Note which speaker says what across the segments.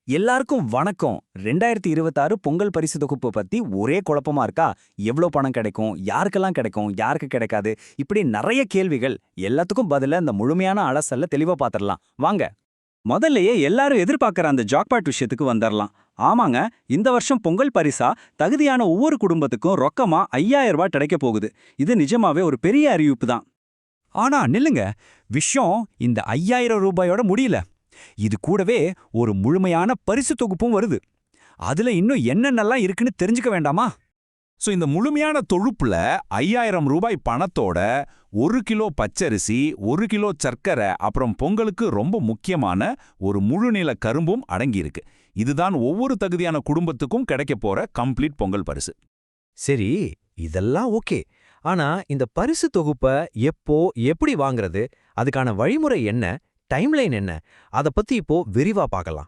Speaker 1: எல்லாருக்கும் வணக்கம். 2026 பொங்கல் பரிசு தொகுப்பு பத்தி ஒரே குழப்பமா இருக்கா? எவ்ளோ பணம் கிடைக்கும்? யாருக்கெல்லாம் கிடைக்கும்? யாருக்கு கிடைக்காது? இப்படி நெறைய கேள்விகள். எல்லாத்துக்கும் பதிலா இந்த முழுமையான அலசல்ல தெளிவா பாத்திரலாம். வாங்க. முதல்லயே எல்லாரும் எதிர்பார்க்கிற அந்த ஜாக்பாட் விஷயத்துக்கு வந்துரலாம். ஆமாங்க, இந்த வருஷம் பொங்கல் பரிசா தகுதியான ஒவ்வொரு குடும்பத்துக்கும் ரொக்கமா 5000 ரூபாய் கிடைக்க போகுது. இது நிஜமாவே ஒரு பெரிய அறிவிப்பு தான். ஆனா நில்லுங்க, விஷயம் இந்த 5000 ரூபாயோட முடியல. இது கூடவே ஒரு முழுமையான பரிசு தொகுப்பும் வருது. அதுல இன்னும் என்னென்னலாம் இருக்குன்னு தெரிஞ்சுக்க வேண்டாமா?
Speaker 2: இந்த முழுமையான தொழுப்புல 5000 ரூபாய் பணத்தோட 1 கிலோ பச்சரிசி, 1 கிலோ சர்க்கரை, அப்புறம் பொங்கலுக்கு ரொம்ப முக்கியமான ஒரு முழுநில கரும்பும் அடங்கியிருக்கு. இதுதான் ஒவ்வொரு தகுதியான குடும்பத்துக்கும் கிடைக்க போற கம்ப்ளீட் பொங்கல் பரிசு.
Speaker 3: சரி, இதெல்லாம் ஓகே. ஆனா இந்த பரிசு தொகுப்ப எப்போ எப்படி வாங்குறது? அதுக்கான வழிமுறை என்ன? டைம்லைன் என்ன? அத பத்தி இப்போ விரிவா பார்க்கலாம்.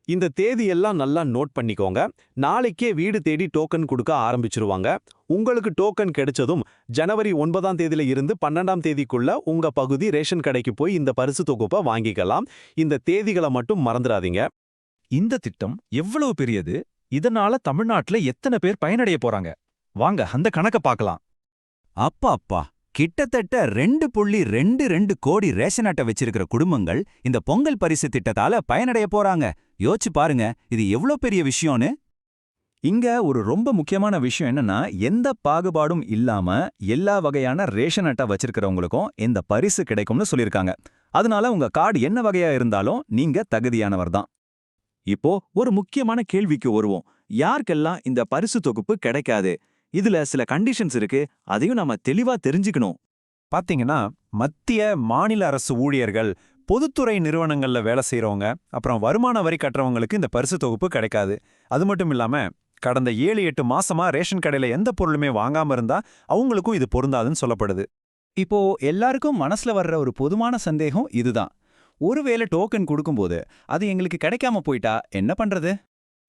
Speaker 4: இந்த தேதியெல்லாம் நல்லா நோட் பண்ணிக்கோங்க. நாளைக்கே வீடு தேடி டோக்கன் கொடுக்க ஆரம்பிச்சிருவாங்க. உங்களுக்கு டோக்கன் கிடைச்சதும் ஜனவரி 9ஆம் தேதியில இருந்து 12ஆம் தேதிக்குள்ள உங்க பகுதி ரேஷன் கடைக்கு போய் இந்த பரிசு தொகுப்பை வாங்கிக்கலாம். இந்த தேதிகளை மட்டும் மறந்துடாதீங்க.
Speaker 5: இந்த திட்டம் எவ்வளவு பெரியது? இதனால தமிழ்நாட்டுல எத்தனை பேர் பயனடைய போறாங்க? வாங்க அந்த கணக்க பார்க்கலாம்.
Speaker 1: அப்பா, கிட்டத்தட்ட 2.22 கோடி ரேஷன் அட்டை வச்சிருக்கிற குடும்பங்கள் இந்த பொங்கல் பரிசு திட்டத்தால பயனடைய போறாங்க. யோசிச்சு பாருங்க, இது எவ்ளோ பெரிய விஷயம்னு. இங்க ஒரு ரொம்ப முக்கியமான விஷயம் என்னன்னா, எந்த பாகுபாடும் இல்லாம எல்லா வகையான ரேஷன் அட்டை வச்சிருக்கிறவங்களுக்கும் இந்த பரிசு கிடைக்கும்னு சொல்லிருக்காங்க. அதனால உங்க கார்டு என்ன வகையா இருந்தாலும் நீங்க தகுதியானவர் தான்.
Speaker 4: இப்போ ஒரு முக்கியமான கேள்விக்கு வருவோம். யாருக்கெல்லாம் இந்த பரிசு தொகுப்பு கிடைக்காது? இதுல சில கண்டிஷன்ஸ் இருக்கு. அதையும் நாம தெளிவா தெரிஞ்சுக்கணும்.
Speaker 5: பாத்தீங்கன்னா, மத்திய மாநில அரசு ஊழியர்கள், பொதுத்துறை நிறுவனங்கள்ல வேலை செய்றவங்க, அப்புறம் வருமான வரி கட்டுறவங்களுக்கு இந்த பரிசு தொகுப்பு கிடைக்காது. அது மட்டும் இல்லாம கடந்த 7-8 மாசமா ரேஷன் கடையில எந்த பொருளுமே வாங்காம இருந்தா அவங்களுக்கும் இது பொருந்தாதுன்னு சொல்லப்படுது.
Speaker 1: இப்போ எல்லாருக்கும் மனசுல வர்ற ஒரு பொதுவான சந்தேகம் இதுதான். ஒருவேளை டோக்கன் கொடுக்கும்போது அது எங்களுக்கு கிடைக்காம போயிட்டா என்ன பண்றது?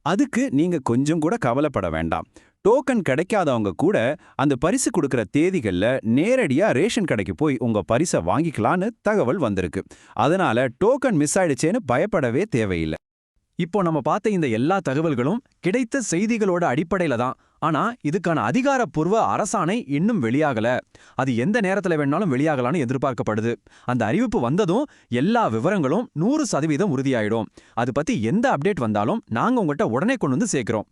Speaker 1: அதுக்கு நீங்க கொஞ்சம் கூட கவலைப்பட வேண்டாம். டோக்கன் கிடைக்காதவங்க கூட அந்த பரிசு கொடுக்கிற தேதிகள்ல நேரடியா ரேஷன் கடைக்கு போய் உங்க பரிசை வாங்கிக்கலான்னு தகவல் வந்திருக்கு. அதனால டோக்கன் மிஸ் ஆயிடுச்சேன்னு பயப்படவே தேவையில்லை.
Speaker 4: இப்போ நம்ம பார்த்த இந்த எல்லா தகவல்களும் கிடைத்த செய்திகளோட அடிப்படையில தான். ஆனா இதுக்கான அதிகாரப்பூர்வ அரசாணை இன்னும் வெளியாகல. அது எந்த நேரத்துல வேணாலும் வெளியாகலான்னு எதிர்பார்க்கப்படுது. அந்த அறிவிப்பு வந்ததும் எல்லா விவரங்களும் 100% உறுதியாயிடும். அது பத்தி எந்த அப்டேட் வந்தாலும் நாங்க உங்கள்கிட்ட உடனே கொண்டு வந்து சேர்க்கிறோம்.